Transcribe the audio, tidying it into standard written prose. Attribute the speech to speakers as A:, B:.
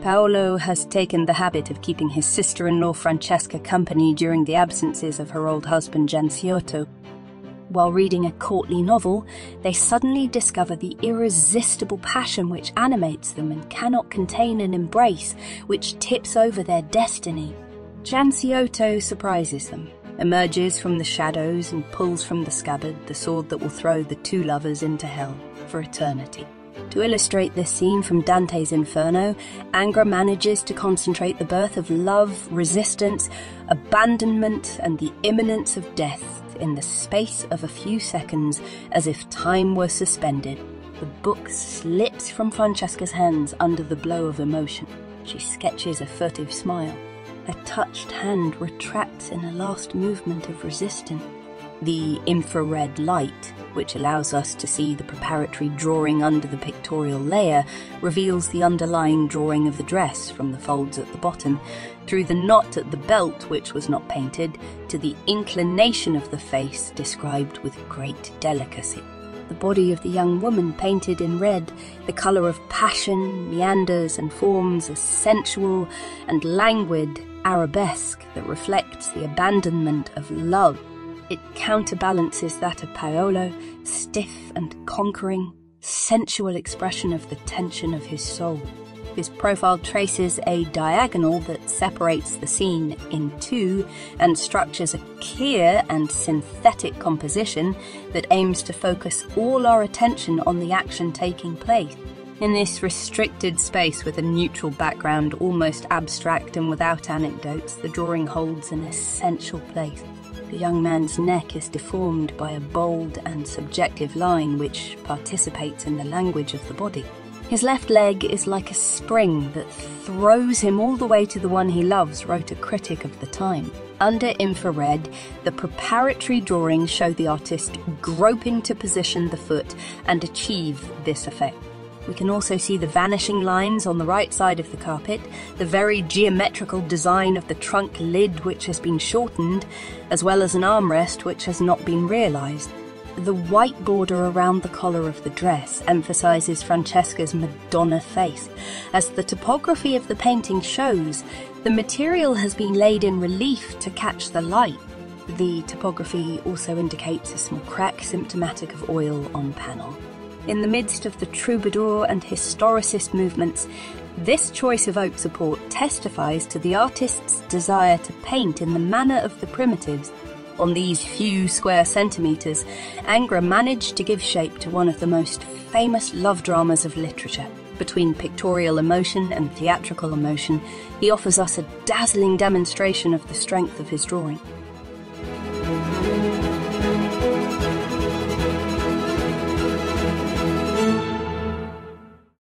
A: Paolo has taken the habit of keeping his sister-in-law Francesca company during the absences of her old husband Château. While reading a courtly novel, they suddenly discover the irresistible passion which animates them and cannot contain an embrace which tips over their destiny. Château surprises them, emerges from the shadows and pulls from the scabbard the sword that will throw the two lovers into hell for eternity. To illustrate this scene from Dante's Inferno, Ingres manages to concentrate the birth of love, resistance, abandonment, and the imminence of death in the space of a few seconds, as if time were suspended. The book slips from Francesca's hands under the blow of emotion. She sketches a furtive smile. A touched hand retracts in a last movement of resistance. The infrared light, which allows us to see the preparatory drawing under the pictorial layer, reveals the underlying drawing of the dress from the folds at the bottom, through the knot at the belt which was not painted, to the inclination of the face described with great delicacy. The body of the young woman painted in red, the colour of passion, meanders and forms a sensual and languid arabesque that reflects the abandonment of love. It counterbalances that of Paolo, stiff and conquering, sensual expression of the tension of his soul. His profile traces a diagonal that separates the scene in two and structures a clear and synthetic composition that aims to focus all our attention on the action taking place. In this restricted space with a neutral background, almost abstract and without anecdotes, the drawing holds an essential place. The young man's neck is deformed by a bold and subjective line which participates in the language of the body. His left leg is like a spring that throws him all the way to the one he loves, wrote a critic of the time. Under infrared, the preparatory drawings show the artist groping to position the foot and achieve this effect. We can also see the vanishing lines on the right side of the carpet, the very geometrical design of the trunk lid which has been shortened, as well as an armrest which has not been realised. The white border around the collar of the dress emphasises Francesca's Madonna face. As the topography of the painting shows, the material has been laid in relief to catch the light. The topography also indicates a small crack symptomatic of oil on panel. In the midst of the troubadour and historicist movements, this choice of oak support testifies to the artist's desire to paint in the manner of the primitives. On these few square centimetres, Ingres managed to give shape to one of the most famous love dramas of literature. Between pictorial emotion and theatrical emotion, he offers us a dazzling demonstration of the strength of his drawing.